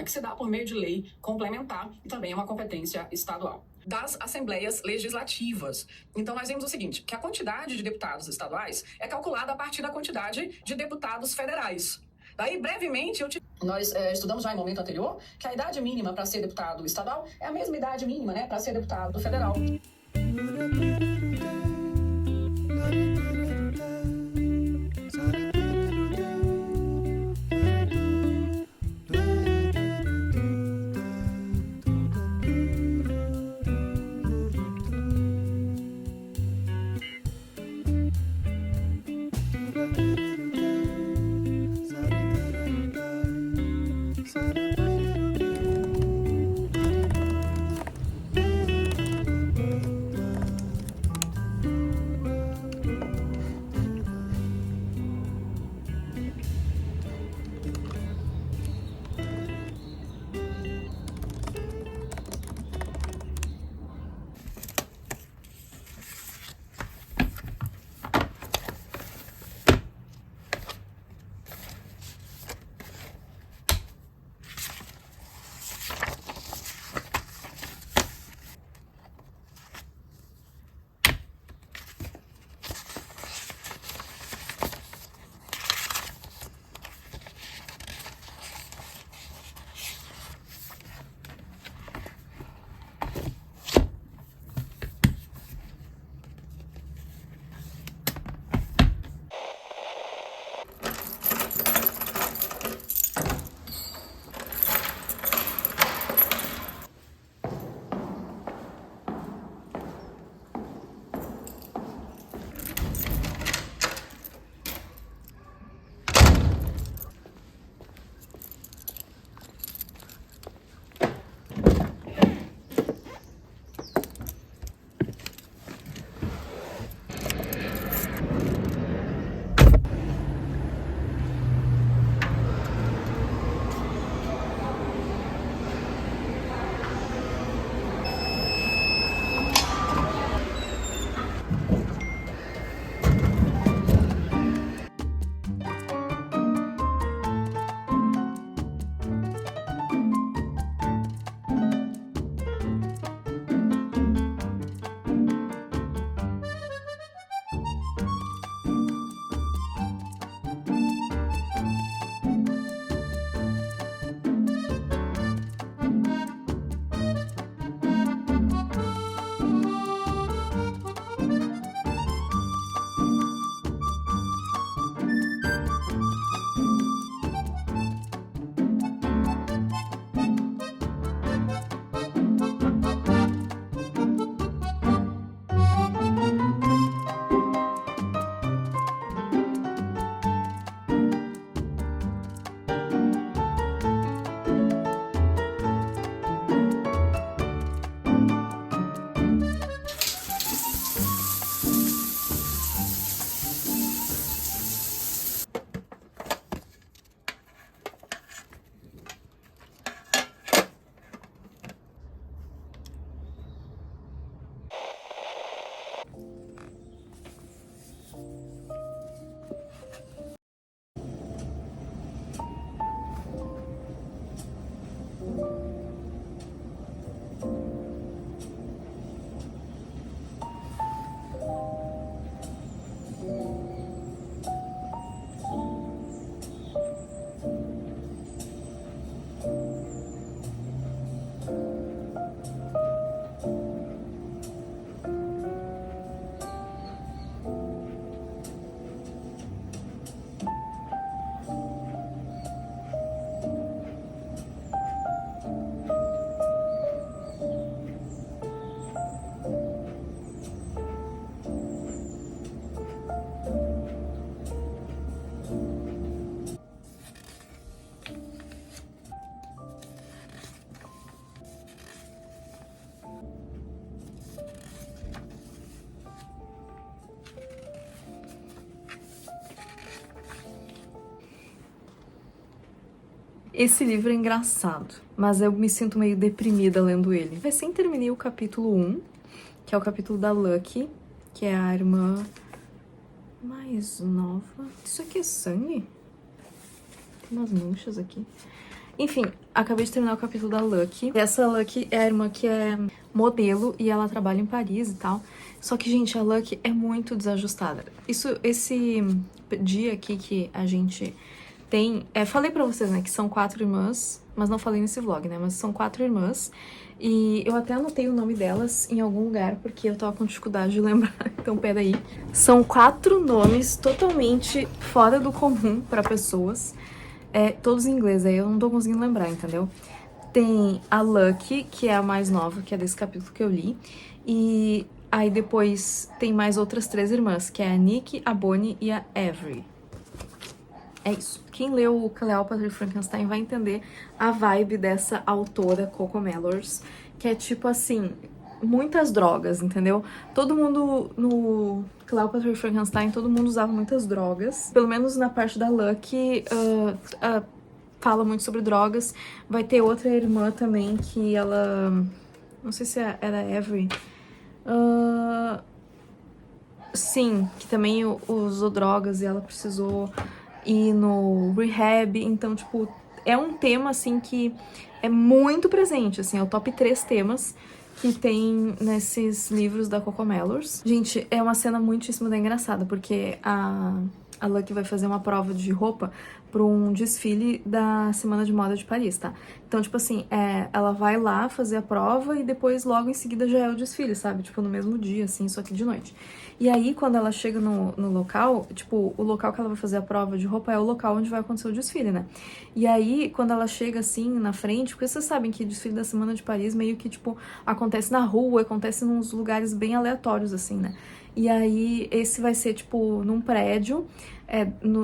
que se dá por meio de lei complementar e também é uma competência estadual. Das assembleias legislativas. Então, nós vemos o seguinte, que a quantidade de deputados estaduais é calculada a partir da quantidade de deputados federais. Daí, brevemente, nós estudamos já em momento anterior que a idade mínima para ser deputado estadual é a mesma idade mínima, né, para ser deputado federal. Esse livro é engraçado, mas eu me sinto meio deprimida lendo ele. Recém terminei o capítulo 1, que é o capítulo da Lucky, que é a irmã mais nova. Isso aqui é sangue? Tem umas manchas aqui. Enfim, acabei de terminar o capítulo da Lucky. Essa Lucky é a irmã que é modelo e ela trabalha em Paris e tal. Só que, gente, a Lucky é muito desajustada. Esse dia aqui que a gente tem... falei pra vocês, né, que são 4 irmãs, mas não falei nesse vlog, né, mas são 4 irmãs. E eu até anotei o nome delas em algum lugar, porque eu tava com dificuldade de lembrar, então peraí. São 4 nomes totalmente fora do comum pra pessoas. Todos em inglês, aí eu não tô conseguindo lembrar, entendeu? Tem a Lucky, que é a mais nova, que é desse capítulo que eu li. E aí depois tem mais outras 3 irmãs, que é a Nick, a Bonnie e a Avery. É isso. Quem leu o Cleopatra e Frankenstein vai entender a vibe dessa autora Coco Mellors, que é tipo assim, muitas drogas, entendeu? Todo mundo no Cleopatra e Frankenstein, todo mundo usava muitas drogas. Pelo menos na parte da Lucky, fala muito sobre drogas. Vai ter outra irmã também que ela... Não sei se era Avery. Sim, que também usou drogas e ela precisou ir no rehab. Então, tipo, é um tema, assim, que é muito presente, assim, é o top 3 temas que tem nesses livros da Coco Mellors. Gente, é uma cena muitíssimo engraçada, porque a Lucky vai fazer uma prova de roupa para um desfile da Semana de Moda de Paris, tá? Então, tipo assim, ela vai lá fazer a prova e depois, logo em seguida, já é o desfile, sabe? Tipo, no mesmo dia, assim, só que de noite. E aí, quando ela chega no local, tipo, o local que ela vai fazer a prova de roupa é o local onde vai acontecer o desfile, né? E aí, quando ela chega, assim, na frente, porque vocês sabem que o desfile da Semana de Paris meio que, tipo, acontece na rua, acontece nos lugares bem aleatórios, assim, né? E aí, esse vai ser, tipo, num prédio,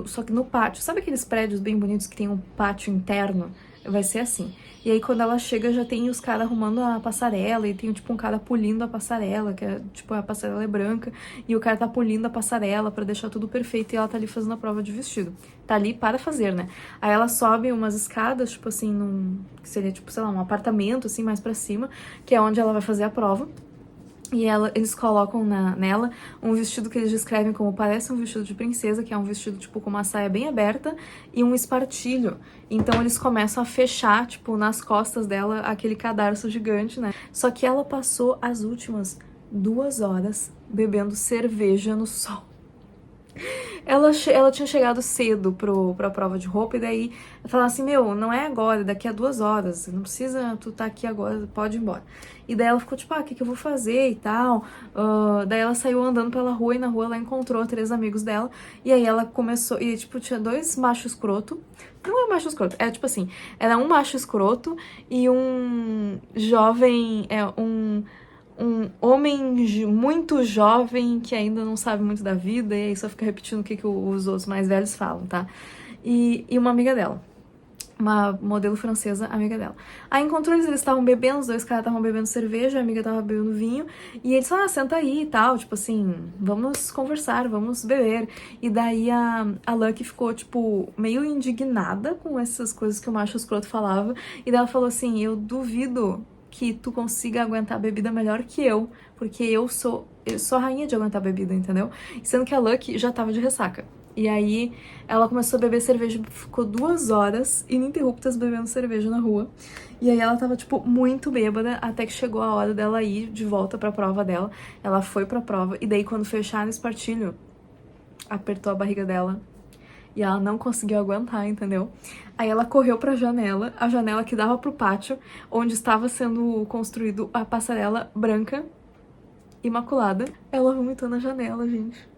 só que no pátio. Sabe aqueles prédios bem bonitos que tem um pátio interno? Vai ser assim. E aí, quando ela chega, já tem os caras arrumando a passarela, e tem, tipo, um cara polindo a passarela, que é, tipo, a passarela é branca, e o cara tá polindo a passarela pra deixar tudo perfeito, e ela tá ali fazendo a prova de vestido. Tá ali para fazer, né? Aí ela sobe umas escadas, tipo assim, que seria, tipo, sei lá, um apartamento, assim, mais pra cima, que é onde ela vai fazer a prova. E eles colocam nela um vestido que eles descrevem como parece um vestido de princesa, que é um vestido, tipo, com uma saia bem aberta e um espartilho. Então eles começam a fechar, tipo, nas costas dela aquele cadarço gigante, né? Só que ela passou as últimas 2 horas bebendo cerveja no sol. Ela tinha chegado cedo pra prova de roupa, e daí ela falava assim, meu, não é agora, daqui a 2 horas, não precisa tu tá aqui agora, pode ir embora. E daí ela ficou tipo, o que eu vou fazer e tal. Daí ela saiu andando pela rua, e na rua ela encontrou 3 amigos dela, e aí ela começou, e tipo, tinha 2 machos escroto. Não é macho escroto, é tipo assim, era um macho escroto e um jovem, um homem muito jovem que ainda não sabe muito da vida, e aí só fica repetindo o que os outros mais velhos falam, tá? E uma amiga dela, uma modelo francesa, amiga dela. Aí encontrou eles estavam bebendo, os 2 caras estavam bebendo cerveja, a amiga tava bebendo vinho, e eles falaram, senta aí e tal, tipo assim, vamos conversar, vamos beber. E daí a Lucky ficou, tipo, meio indignada com essas coisas que o macho escroto falava, e daí ela falou assim, eu duvido que tu consiga aguentar a bebida melhor que eu, porque eu sou a rainha de aguentar bebida, entendeu? Sendo que a Lucky já tava de ressaca. E aí ela começou a beber cerveja, ficou 2 horas ininterruptas bebendo cerveja na rua. E aí ela tava, tipo, muito bêbada, até que chegou a hora dela ir de volta pra prova dela. Ela foi pra prova, e daí quando fecharam o espartilho, apertou a barriga dela. E ela não conseguiu aguentar, entendeu? Aí ela correu pra janela, a janela que dava pro pátio, onde estava sendo construído a passarela branca, imaculada. Ela vomitou na janela, gente.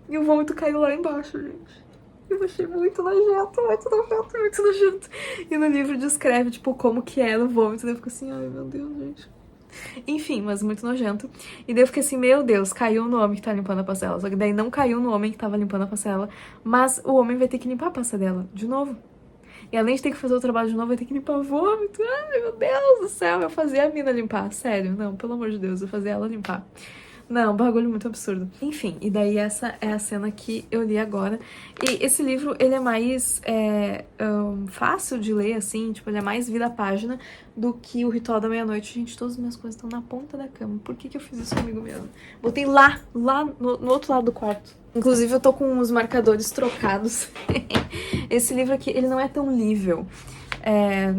E o vômito caiu lá embaixo, gente. Eu achei muito nojento, muito nojento, muito nojento. E no livro descreve, tipo, como que era o vômito. Daí eu fico assim, ai meu Deus, gente. Enfim, mas muito nojento. E daí eu fiquei assim, meu Deus, caiu no homem que tá limpando a passarela. Só que daí não caiu no homem que tava limpando a passarela, mas o homem vai ter que limpar a passarela de novo. E além de ter que fazer o trabalho de novo, vai ter que limpar o vômito. Ai, meu Deus do céu, eu fazia a mina limpar. Sério, não, pelo amor de Deus, eu fazia ela limpar. Não, um bagulho muito absurdo. Enfim, e daí essa é a cena que eu li agora. E esse livro, ele é mais fácil de ler, assim, tipo, ele é mais vida à página do que o Ritual da Meia-Noite. Gente, todas as minhas coisas estão na ponta da cama. Por que eu fiz isso comigo mesmo? Botei lá no outro lado do quarto. Inclusive, eu tô com os marcadores trocados. Esse livro aqui, ele não é tão lível.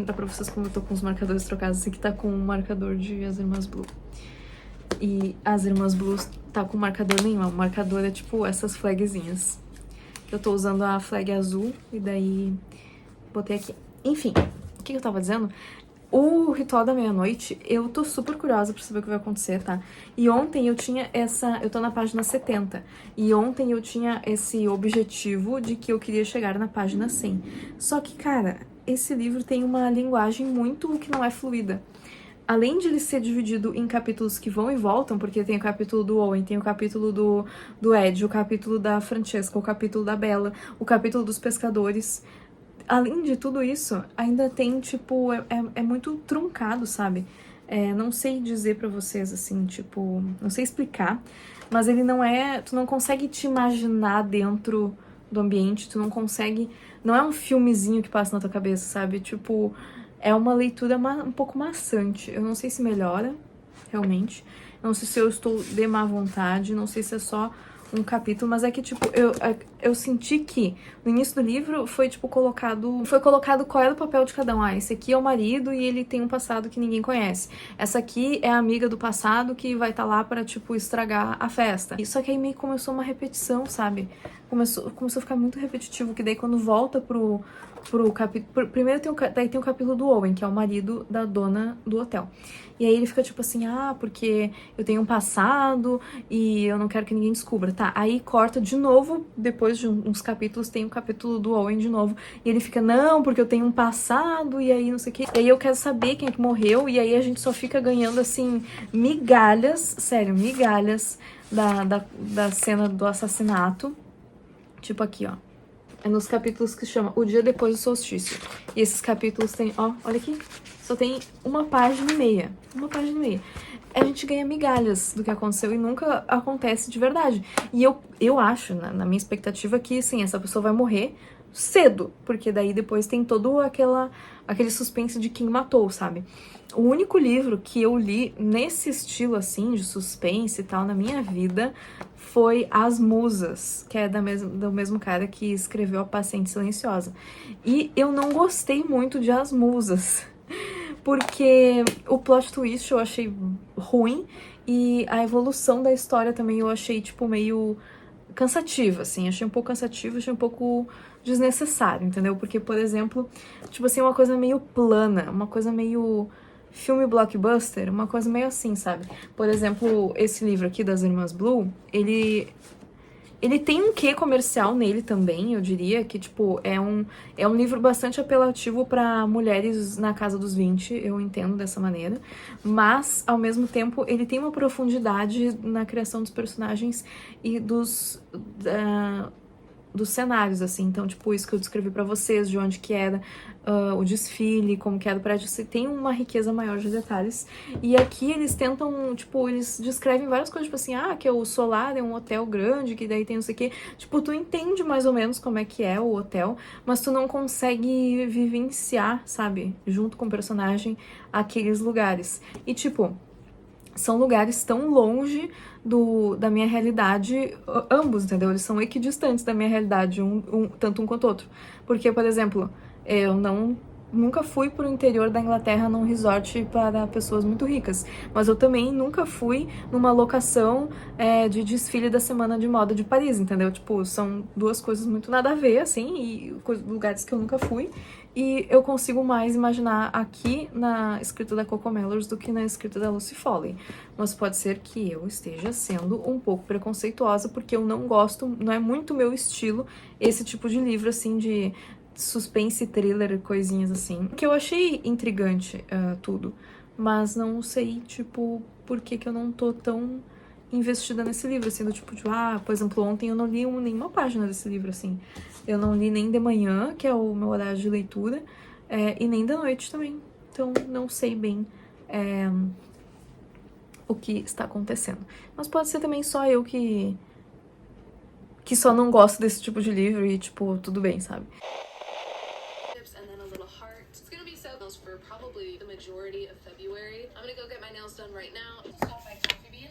Dá pra vocês como eu tô com os marcadores trocados. Esse aqui tá com o marcador de As Irmãs Blue. E As Irmãs Blues tá com marcador nenhum. O marcador é tipo essas flagzinhas. Eu tô usando a flag azul e daí botei aqui. Enfim, o que eu tava dizendo? O Ritual da Meia-Noite, eu tô super curiosa pra saber o que vai acontecer, tá? E ontem eu tinha eu tô na página 70. E ontem eu tinha esse objetivo de que eu queria chegar na página 100. Só que, cara, esse livro tem uma linguagem muito que não é fluida. Além de ele ser dividido em capítulos que vão e voltam, porque tem o capítulo do Owen, tem o capítulo do Ed, o capítulo da Francesca, o capítulo da Bella, o capítulo dos pescadores. Além de tudo isso, ainda tem, tipo, é muito truncado, sabe? Não sei dizer pra vocês, assim, tipo, não sei explicar, mas ele não é, tu não consegue te imaginar dentro do ambiente, tu não consegue, não é um filmezinho que passa na tua cabeça, sabe? Tipo, é uma leitura um pouco maçante. Eu não sei se melhora, realmente. Não sei se eu estou de má vontade, não sei se é só um capítulo, mas é que, tipo, eu senti que no início do livro foi, tipo, foi colocado qual era o papel de cada um. Ah, esse aqui é o marido e ele tem um passado que ninguém conhece. Essa aqui é a amiga do passado que vai estar lá pra, tipo, estragar a festa. Só que aí meio que começou uma repetição, sabe? Começou a ficar muito repetitivo, que daí quando volta pro capítulo... Primeiro daí tem o capítulo do Owen, que é o marido da dona do hotel. E aí ele fica tipo assim, porque eu tenho um passado e eu não quero que ninguém descubra, tá? Aí corta de novo, depois de uns capítulos, tem o capítulo do Owen de novo. E ele fica, não, porque eu tenho um passado, e aí não sei o quê. E aí eu quero saber quem é que morreu, e aí a gente só fica ganhando, assim, migalhas, sério, migalhas da cena do assassinato. Tipo aqui, ó. É nos capítulos que chama O Dia Depois do Solstício. E esses capítulos tem, ó, olha aqui, só tem uma página e meia. Uma página e meia. A gente ganha migalhas do que aconteceu e nunca acontece de verdade. E eu acho, na minha expectativa, que, sim, essa pessoa vai morrer cedo. Porque daí depois tem todo aquele suspense de quem matou, sabe? O único livro que eu li nesse estilo, assim, de suspense e tal, na minha vida, foi As Musas, que é do mesmo cara que escreveu A Paciente Silenciosa. E eu não gostei muito de As Musas, porque o plot twist eu achei ruim e a evolução da história também eu achei, tipo, meio cansativa, assim. Achei um pouco cansativo, achei um pouco desnecessário, entendeu? Porque, por exemplo, tipo assim, uma coisa meio plana, uma coisa meio filme blockbuster, uma coisa meio assim, sabe? Por exemplo, esse livro aqui das Irmãs Blue, ele tem um quê comercial nele também, eu diria, que, tipo, é um livro bastante apelativo para mulheres na casa dos 20, eu entendo dessa maneira, mas, ao mesmo tempo, ele tem uma profundidade na criação dos personagens e dos cenários, assim. Então, tipo, isso que eu descrevi pra vocês, de onde que era o desfile, como que era o prédio, você tem uma riqueza maior de detalhes. E aqui eles tentam, tipo, eles descrevem várias coisas, tipo assim, que o Solar é um hotel grande, que daí tem não sei o quê. Tipo, tu entende mais ou menos como é que é o hotel, mas tu não consegue vivenciar, sabe, junto com o personagem, aqueles lugares. E, tipo, são lugares tão longe da minha realidade, ambos, entendeu? Eles são equidistantes da minha realidade, tanto um quanto o outro. Porque, por exemplo, eu nunca fui pro interior da Inglaterra num resort para pessoas muito ricas, mas eu também nunca fui numa locação de desfile da Semana de Moda de Paris, entendeu? Tipo, são duas coisas muito nada a ver, assim, e lugares que eu nunca fui. E eu consigo mais imaginar aqui na escrita da Coco Mellors do que na escrita da Lucy Foley. Mas pode ser que eu esteja sendo um pouco preconceituosa, porque eu não gosto, não é muito meu estilo esse tipo de livro, assim, de suspense, thriller, coisinhas assim. Que eu achei intrigante tudo, mas não sei, tipo, por que eu não tô tão investida nesse livro, assim, do tipo de, por exemplo, ontem eu não li nenhuma página desse livro, assim. Eu não li nem de manhã, que é o meu horário de leitura, e nem da noite também. Então, não sei bem o que está acontecendo. Mas pode ser também só eu que só não gosto desse tipo de livro e, tipo, tudo bem, sabe? For probably the majority of February. I'm gonna go get my nails done right now. Stop by Coffee Bean.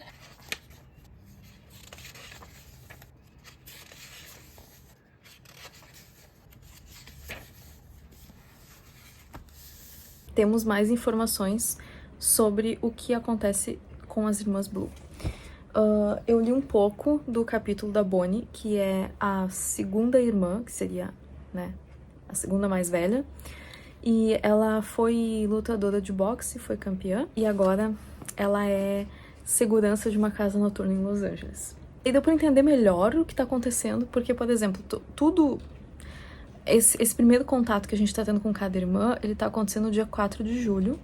temos mais informações sobre o que acontece com as irmãs Blue. Eu li um pouco do capítulo da Bonnie, que é a segunda irmã, que seria, né, a segunda mais velha. E ela foi lutadora de boxe, foi campeã. E agora ela é segurança de uma casa noturna em Los Angeles. E deu pra entender melhor o que tá acontecendo, porque, por exemplo, tudo... Esse primeiro contato que a gente tá tendo com cada irmã, ele tá acontecendo no dia 4 de julho,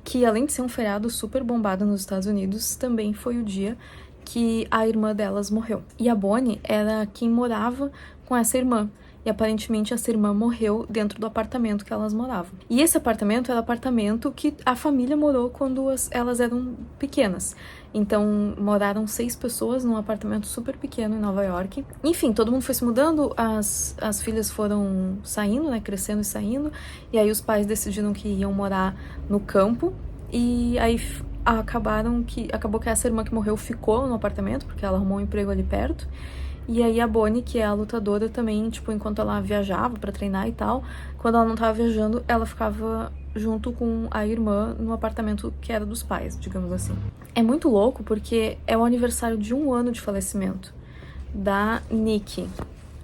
que além de ser um feriado super bombado nos Estados Unidos, também foi o dia que a irmã delas morreu. E a Bonnie era quem morava com essa irmã. E aparentemente essa irmã morreu dentro do apartamento que elas moravam. E esse apartamento era o apartamento que a família morou quando elas eram pequenas. Então moraram 6 pessoas num apartamento super pequeno em Nova York. Enfim, todo mundo foi se mudando, as filhas foram saindo, né, crescendo e saindo. E aí os pais decidiram que iam morar no campo. E aí acabou que essa irmã que morreu ficou no apartamento, porque ela arrumou um emprego ali perto. E aí a Bonnie, que é a lutadora também, tipo, enquanto ela viajava pra treinar e tal, quando ela não tava viajando, ela ficava junto com a irmã no apartamento que era dos pais, digamos assim. É muito louco porque é o aniversário de 1 ano de falecimento da Nikki,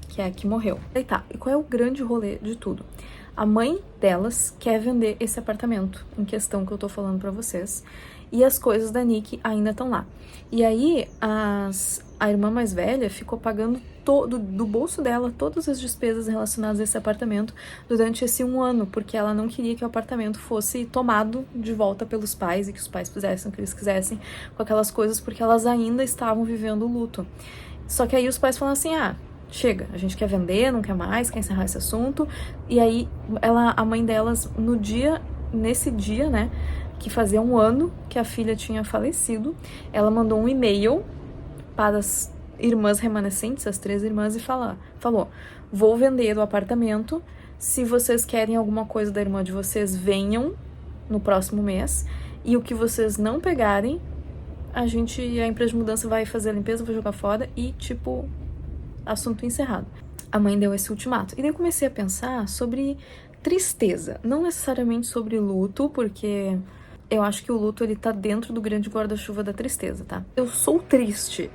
que é a que morreu. E tá, e qual é o grande rolê de tudo? A mãe delas quer vender esse apartamento em questão que eu tô falando pra vocês, e as coisas da Nikki ainda estão lá. E aí, a irmã mais velha ficou pagando do bolso dela todas as despesas relacionadas a esse apartamento durante esse 1 ano, porque ela não queria que o apartamento fosse tomado de volta pelos pais e que os pais fizessem o que eles quisessem com aquelas coisas, porque elas ainda estavam vivendo o luto. Só que aí os pais falaram assim, chega, a gente quer vender, não quer mais, quer encerrar esse assunto. E aí, a mãe delas, nesse dia, né, que fazia 1 ano que a filha tinha falecido, ela mandou um e-mail para as irmãs remanescentes, as 3 irmãs, e falou, vou vender o apartamento, se vocês querem alguma coisa da irmã de vocês, venham no próximo mês, e o que vocês não pegarem, a empresa de mudança vai fazer a limpeza, vai jogar fora, e tipo, assunto encerrado. A mãe deu esse ultimato. E daí eu comecei a pensar sobre tristeza, não necessariamente sobre luto, porque eu acho que o luto, ele tá dentro do grande guarda-chuva da tristeza, tá? Eu sou triste,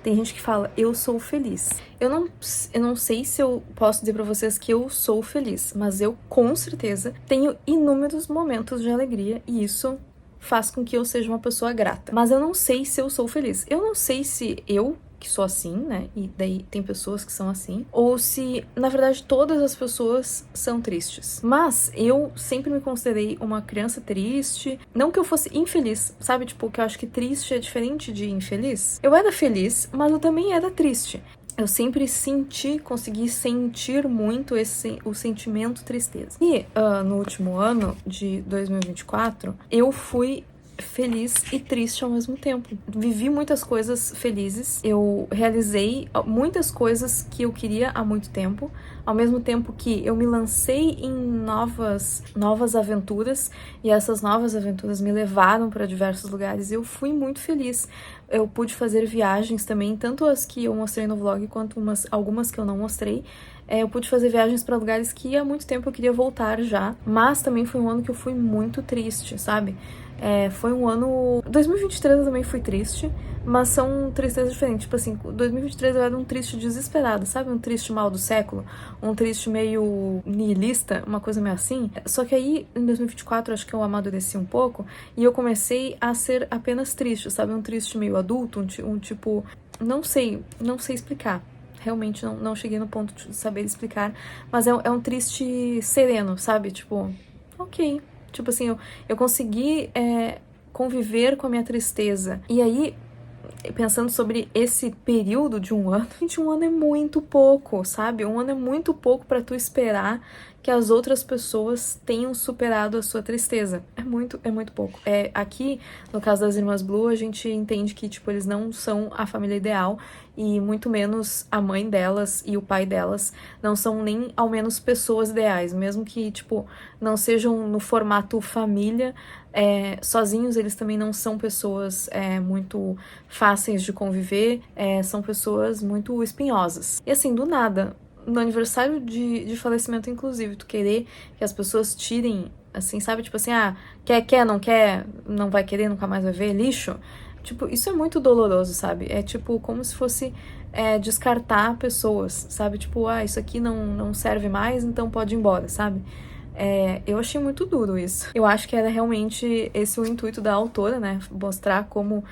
tem gente que fala, eu sou feliz. Eu não sei se eu posso dizer pra vocês que eu sou feliz, mas eu, com certeza, tenho inúmeros momentos de alegria, e isso faz com que eu seja uma pessoa grata. Mas eu não sei se eu sou feliz. Eu não sei se eu que sou assim, né, e daí tem pessoas que são assim, ou se, na verdade, todas as pessoas são tristes. Mas eu sempre me considerei uma criança triste, não que eu fosse infeliz, sabe, tipo, que eu acho que triste é diferente de infeliz. Eu era feliz, mas eu também era triste. Eu sempre consegui sentir muito o sentimento tristeza. E no último ano de 2024, eu fui feliz e triste ao mesmo tempo. Vivi muitas coisas felizes, eu realizei muitas coisas que eu queria há muito tempo, ao mesmo tempo que eu me lancei em novas aventuras, e essas novas aventuras me levaram para diversos lugares e eu fui muito feliz. Eu pude fazer viagens também, tanto as que eu mostrei no vlog quanto algumas que eu não mostrei. Eu pude fazer viagens para lugares que há muito tempo eu queria voltar já, mas também foi um ano que eu fui muito triste, sabe? Foi um ano... 2023 eu também fui triste, mas são tristezas diferentes. Tipo assim, 2023 eu era um triste desesperado, sabe? Um triste mal do século, um triste meio nihilista, uma coisa meio assim. Só que aí, em 2024, acho que eu amadureci um pouco e eu comecei a ser apenas triste, sabe? Um triste meio adulto, um tipo... Não sei explicar. Realmente não cheguei no ponto de saber explicar, mas é um triste sereno, sabe? Tipo, ok. Tipo assim, eu consegui conviver com a minha tristeza. E aí, pensando sobre esse período de 1 ano, gente, 1 ano é muito pouco, sabe? 1 ano é muito pouco pra tu esperar que as outras pessoas tenham superado a sua tristeza. É muito pouco. Aqui, no caso das Irmãs Blue, a gente entende que, tipo, eles não são a família ideal, e muito menos a mãe delas e o pai delas não são nem, ao menos, pessoas ideais. Mesmo que, tipo, não sejam no formato família, sozinhos eles também não são pessoas muito fáceis de conviver, são pessoas muito espinhosas. E assim, do nada, no aniversário de falecimento, inclusive, tu querer que as pessoas tirem assim, sabe? Tipo assim, quer, não quer, não vai querer, nunca mais vai ver, lixo. Tipo, isso é muito doloroso, sabe? É tipo como se fosse descartar pessoas, sabe? Tipo, isso aqui não serve mais, então pode ir embora, sabe? Eu achei muito duro isso. Eu acho que era realmente esse o intuito da autora, né? Mostrar como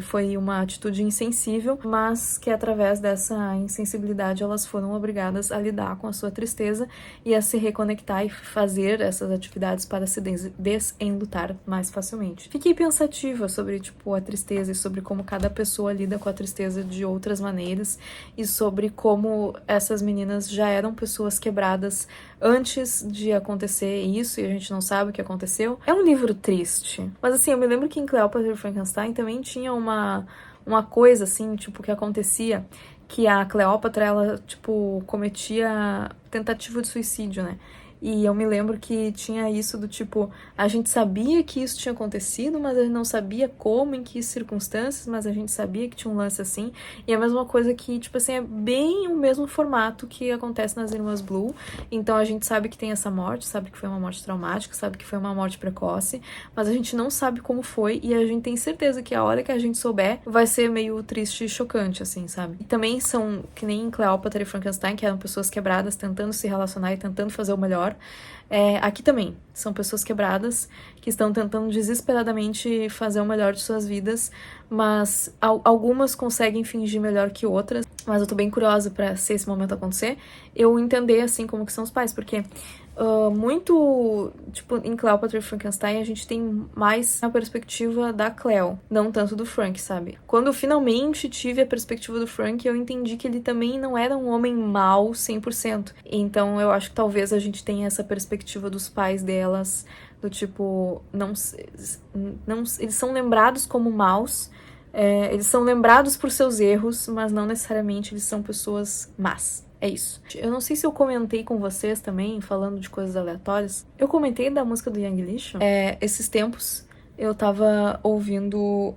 foi uma atitude insensível, mas que através dessa insensibilidade elas foram obrigadas a lidar com a sua tristeza e a se reconectar e fazer essas atividades para se desenlutar mais facilmente. Fiquei pensativa sobre, tipo, a tristeza e sobre como cada pessoa lida com a tristeza de outras maneiras e sobre como essas meninas já eram pessoas quebradas antes de acontecer isso e a gente não sabe o que aconteceu. É um livro triste, mas assim, eu me lembro que em Cleópatra e Frankenstein também tinha uma coisa assim, tipo, que acontecia, que a Cleópatra, ela, tipo, cometia tentativa de suicídio, né? E eu me lembro que tinha isso do tipo, a gente sabia que isso tinha acontecido, mas a gente não sabia como, em que circunstâncias, mas a gente sabia que tinha um lance assim. E é a mesma coisa que, tipo assim, é bem o mesmo formato que acontece nas Irmãs Blue. Então a gente sabe que tem essa morte, sabe que foi uma morte traumática, sabe que foi uma morte precoce, mas a gente não sabe como foi e a gente tem certeza que a hora que a gente souber vai ser meio triste e chocante, assim, sabe? E também são, que nem Cleópatra e Frankenstein, que eram pessoas quebradas tentando se relacionar e tentando fazer o melhor. Aqui também são pessoas quebradas que estão tentando desesperadamente fazer o melhor de suas vidas, mas algumas conseguem fingir melhor que outras. Mas eu tô bem curiosa pra se esse momento acontecer, eu entender assim como que são os pais, porque muito, tipo, em Cleópatra e Frankenstein a gente tem mais a perspectiva da Cleo, não tanto do Frank, sabe? Quando eu finalmente tive a perspectiva do Frank, eu entendi que ele também não era um homem mau 100%. Então eu acho que talvez a gente tenha essa perspectiva dos pais delas, do tipo, eles são lembrados como maus, eles são lembrados por seus erros, mas não necessariamente eles são pessoas más. É isso. Eu não sei se eu comentei com vocês também, falando de coisas aleatórias. Eu comentei da música do Yang Lixo. Esses tempos eu tava ouvindo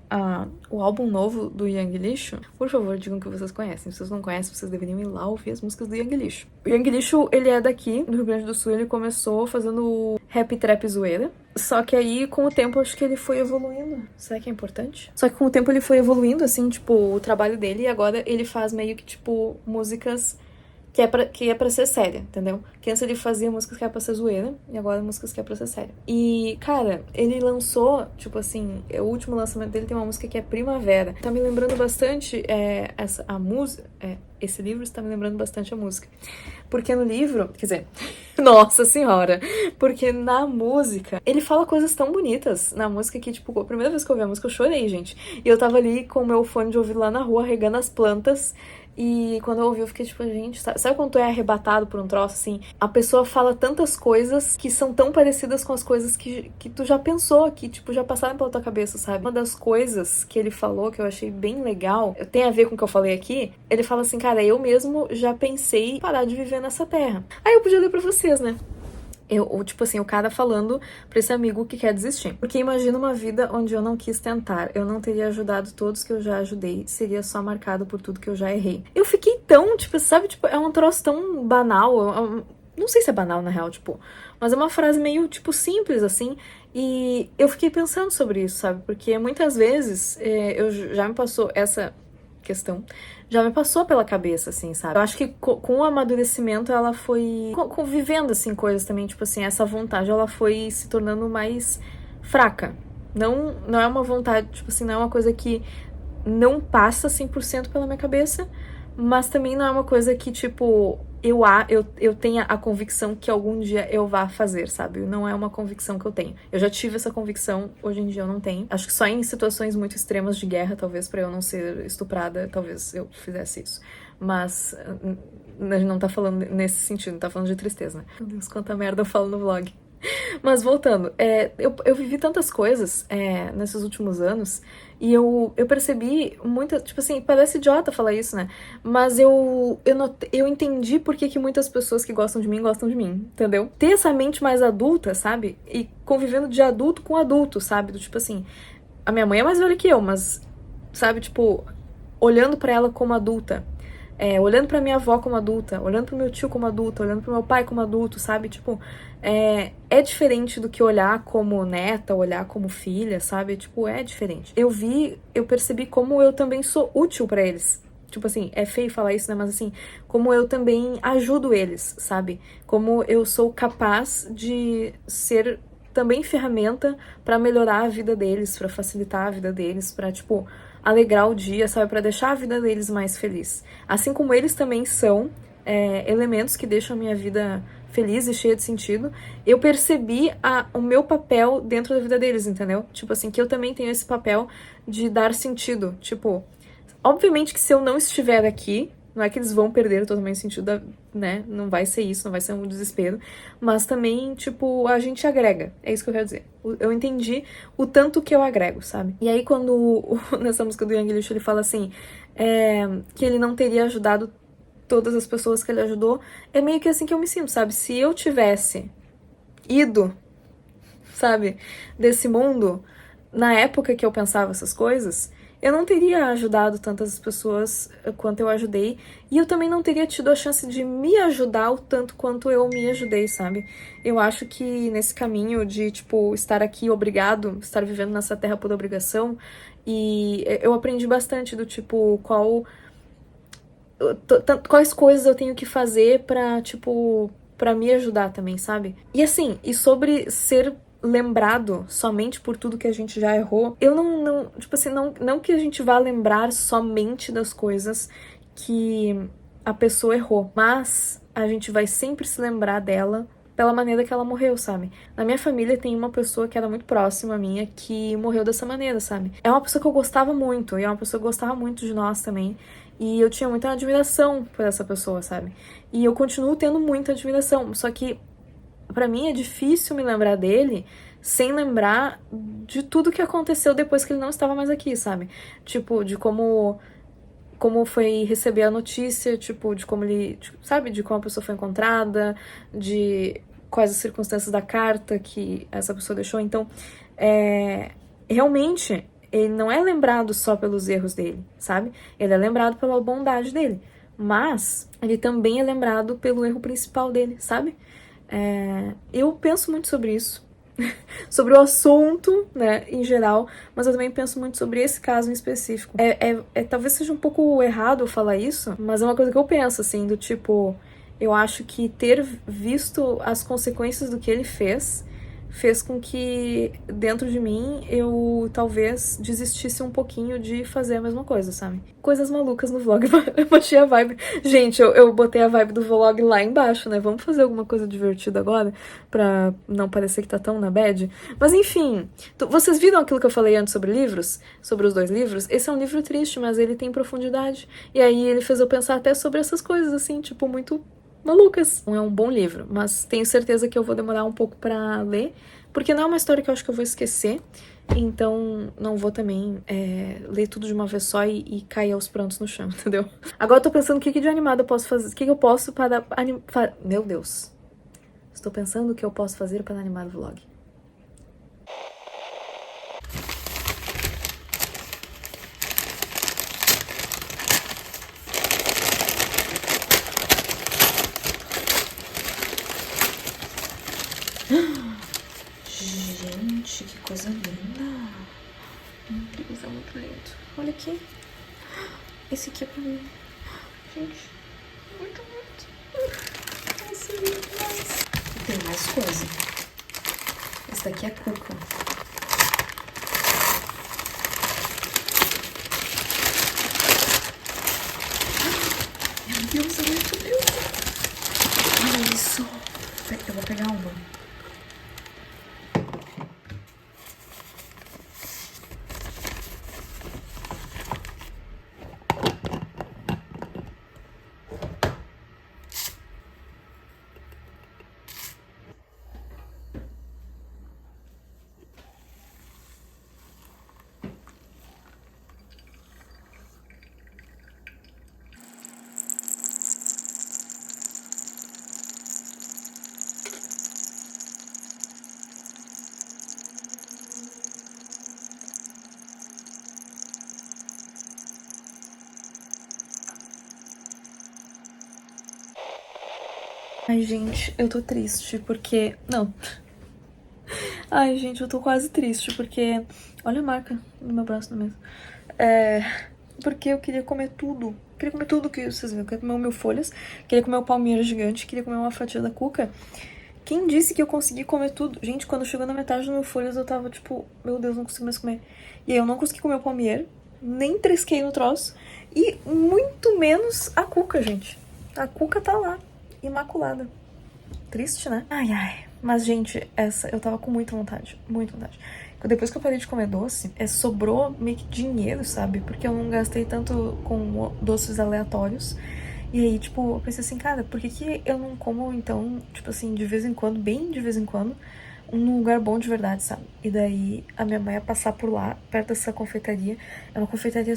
o álbum novo do Yang Lixo. Por favor, digam que vocês conhecem. Se vocês não conhecem, vocês deveriam ir lá ouvir as músicas do Yang Lixo. O Yang Lixo, ele é daqui, do Rio Grande do Sul. Ele começou fazendo rap trap zoeira. Só que aí, com o tempo, acho que ele foi evoluindo. Será que é importante? Só que com o tempo ele foi evoluindo, assim, tipo, o trabalho dele. E agora ele faz meio que, tipo, músicas que é pra ser séria, entendeu? Que antes ele fazia músicas que era pra ser zoeira, e agora músicas que é pra ser séria. E, cara, ele lançou, tipo assim, o último lançamento dele tem uma música que é Primavera. Tá me lembrando bastante a música. Esse livro está me lembrando bastante a música. Porque no livro, quer dizer, nossa senhora, porque na música, ele fala coisas tão bonitas na música que, tipo, a primeira vez que eu ouvi a música eu chorei, gente. E eu tava ali com o meu fone de ouvido lá na rua, regando as plantas. E quando eu ouvi, eu fiquei tipo, gente, sabe quando tu é arrebatado por um troço, assim? A pessoa fala tantas coisas que são tão parecidas com as coisas que tu já pensou, que, tipo, já passaram pela tua cabeça, sabe? Uma das coisas que ele falou, que eu achei bem legal, tem a ver com o que eu falei aqui, ele fala assim, cara, eu mesmo já pensei em parar de viver nessa terra. Aí eu podia ler pra vocês, né? Tipo assim, o cara falando pra esse amigo que quer desistir. Porque imagina uma vida onde eu não quis tentar, eu não teria ajudado todos que eu já ajudei, seria só marcado por tudo que eu já errei. Eu fiquei tão, tipo, sabe, tipo, é um troço tão banal, não sei se é banal na real, tipo, mas é uma frase meio, tipo, simples, assim, e eu fiquei pensando sobre isso, sabe, porque muitas vezes já me passou essa questão, já me passou pela cabeça, assim, sabe? Eu acho que com o amadurecimento ela foi convivendo, assim, coisas também, tipo assim, essa vontade, ela foi se tornando mais fraca. Não é uma vontade, tipo assim, não é uma coisa que não passa 100% pela minha cabeça, mas também não é uma coisa que, tipo, eu tenha a convicção que algum dia eu vá fazer, sabe? Não é uma convicção que eu tenho. Eu já tive essa convicção, hoje em dia eu não tenho. Acho que só em situações muito extremas de guerra, talvez, pra eu não ser estuprada, talvez eu fizesse isso. Mas a gente não tá falando nesse sentido, não tá falando de tristeza, né? Meu Deus, quanta merda eu falo no vlog. Mas voltando, eu vivi tantas coisas nesses últimos anos e eu percebi muita, tipo assim, parece idiota falar isso, né? Mas eu entendi por que muitas pessoas que gostam de mim, entendeu? Ter essa mente mais adulta, sabe? E convivendo de adulto com adulto, sabe? Do tipo assim, a minha mãe é mais velha que eu, mas, sabe, tipo, olhando pra ela como adulta. olhando pra minha avó como adulta, olhando pro meu tio como adulta, olhando pro meu pai como adulto, sabe? Tipo, é diferente do que olhar como neta, olhar como filha, sabe? Tipo, é diferente. Eu percebi como eu também sou útil pra eles. Tipo assim, é feio falar isso, né? Mas assim, como eu também ajudo eles, sabe? Como eu sou capaz de ser também ferramenta pra melhorar a vida deles, pra facilitar a vida deles, pra, tipo, alegrar o dia, sabe? Pra deixar a vida deles mais feliz. Assim como eles também são elementos que deixam a minha vida feliz e cheia de sentido, eu percebi o meu papel dentro da vida deles, entendeu? Tipo assim, que eu também tenho esse papel de dar sentido. Tipo, obviamente que se eu não estiver aqui, não é que eles vão perder totalmente o sentido, né? Não vai ser isso, não vai ser um desespero. Mas também, tipo, a gente agrega. É isso que eu quero dizer. Eu entendi o tanto que eu agrego, sabe? E aí, quando nessa música do Young Lixo ele fala assim, que ele não teria ajudado todas as pessoas que ele ajudou, é meio que assim que eu me sinto, sabe? Se eu tivesse ido, sabe, desse mundo, na época que eu pensava essas coisas, eu não teria ajudado tantas pessoas quanto eu ajudei, e eu também não teria tido a chance de me ajudar o tanto quanto eu me ajudei, sabe? Eu acho que nesse caminho de, tipo, estar aqui obrigado, estar vivendo nessa terra por obrigação, e eu aprendi bastante do tipo, quais coisas eu tenho que fazer pra, tipo, pra me ajudar também, sabe? E assim, e sobre ser lembrado somente por tudo que a gente já errou, eu não tipo assim, não que a gente vá lembrar somente das coisas que a pessoa errou, mas a gente vai sempre se lembrar dela pela maneira que ela morreu, sabe? Na minha família tem uma pessoa que era muito próxima a minha que morreu dessa maneira, sabe? É uma pessoa que eu gostava muito, e é uma pessoa que gostava muito de nós também. E eu tinha muita admiração por essa pessoa, sabe? E eu continuo tendo muita admiração, só que pra mim é difícil me lembrar dele sem lembrar de tudo que aconteceu depois que ele não estava mais aqui, sabe? Tipo, de como foi receber a notícia, tipo, de como ele, sabe, de como a pessoa foi encontrada, de quais as circunstâncias da carta que essa pessoa deixou. Então, realmente, ele não é lembrado só pelos erros dele, sabe? Ele é lembrado pela bondade dele, mas ele também é lembrado pelo erro principal dele, sabe? Eu penso muito sobre isso, sobre o assunto, né, em geral, mas eu também penso muito sobre esse caso em específico. Talvez seja um pouco errado eu falar isso, mas é uma coisa que eu penso, assim, do tipo, eu acho que ter visto as consequências do que ele fez com que, dentro de mim, eu talvez desistisse um pouquinho de fazer a mesma coisa, sabe? Coisas malucas no vlog. Eu baixei a vibe. Gente, eu botei a vibe do vlog lá embaixo, né? Vamos fazer alguma coisa divertida agora, pra não parecer que tá tão na bad. Mas enfim, vocês viram aquilo que eu falei antes sobre livros? Sobre os 2 livros? Esse é um livro triste, mas ele tem profundidade. E aí ele fez eu pensar até sobre essas coisas, assim, tipo, muito malucas. Não é um bom livro, mas tenho certeza que eu vou demorar um pouco pra ler, porque não é uma história que eu acho que eu vou esquecer, então não vou também ler tudo de uma vez só e cair aos prantos no chão, entendeu? Agora eu tô pensando o que de animado eu posso fazer, o que eu posso para Meu Deus. Estou pensando o que eu posso fazer para animar o vlog. Gente, que coisa linda. Meu Deus, é muito lindo. Olha aqui. Esse aqui é pra mim. Gente, muito bonito. Nossa, lindo demais. E tem mais coisa. Esse daqui é cuca. Meu Deus, é muito lindo. Olha isso. Eu vou pegar uma. Ai, gente, eu tô triste porque... Não. Ai, gente, eu tô quase triste porque... Olha a marca no meu braço na mesa. Porque eu queria comer tudo. Queria comer tudo que vocês viram. Queria comer o meu folhas, queria comer o palmeira gigante, queria comer uma fatia da cuca. Quem disse que eu consegui comer tudo? Gente, quando chegou na metade do meu folhas, eu tava tipo, meu Deus, não consigo mais comer. E aí eu não consegui comer o palmeira, nem trisquei no troço, e muito menos a cuca, gente. A cuca tá lá, imaculada. Triste, né? Ai, ai. Mas, gente, essa eu tava com muita vontade, muita vontade. Depois que eu parei de comer doce, sobrou meio que dinheiro, sabe? Porque eu não gastei tanto com doces aleatórios. E aí, tipo, eu pensei assim, cara, por que eu não como, então, tipo assim, de vez em quando, bem de vez em quando, num lugar bom de verdade, sabe? E daí a minha mãe ia passar por lá, perto dessa confeitaria. É uma confeitaria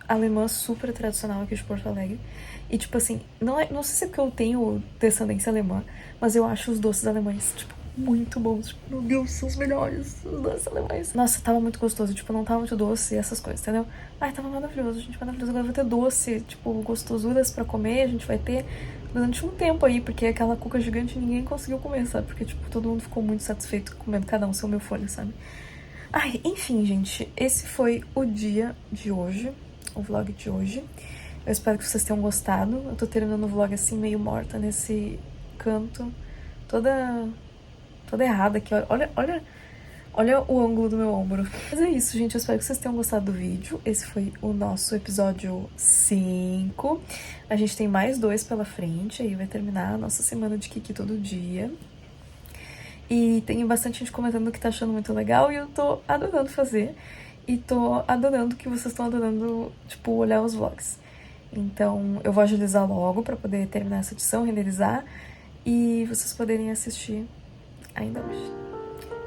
alemã super tradicional aqui de Porto Alegre. E, tipo assim, não sei se é porque eu tenho descendência alemã, mas eu acho os doces alemães, tipo, muito bons. Tipo, meu Deus, são os melhores, os doces alemães. Nossa, tava muito gostoso, tipo, não tava muito doce e essas coisas, entendeu? Ai, tava maravilhoso, gente, maravilhoso. Agora vai ter doce, tipo, gostosuras pra comer, a gente vai ter durante um tempo aí, porque aquela cuca gigante ninguém conseguiu comer, sabe? Porque, tipo, todo mundo ficou muito satisfeito comendo cada um seu mil folhas, sabe? Ai, enfim, gente, esse foi o dia de hoje, o vlog de hoje. Eu espero que vocês tenham gostado. Eu tô terminando o vlog assim, meio morta nesse canto. Toda errada aqui. Olha o ângulo do meu ombro. Mas é isso, gente. Eu espero que vocês tenham gostado do vídeo. Esse foi o nosso episódio 5. A gente tem mais 2 pela frente. Aí vai terminar a nossa semana de Kiki todo dia. E tem bastante gente comentando que tá achando muito legal. E eu tô adorando fazer. E tô adorando que vocês estão adorando, tipo, olhar os vlogs. Então, eu vou agilizar logo pra poder terminar essa edição, renderizar. E vocês poderem assistir ainda hoje.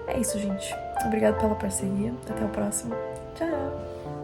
É isso, gente. Obrigada pela parceria. Até o próximo. Tchau!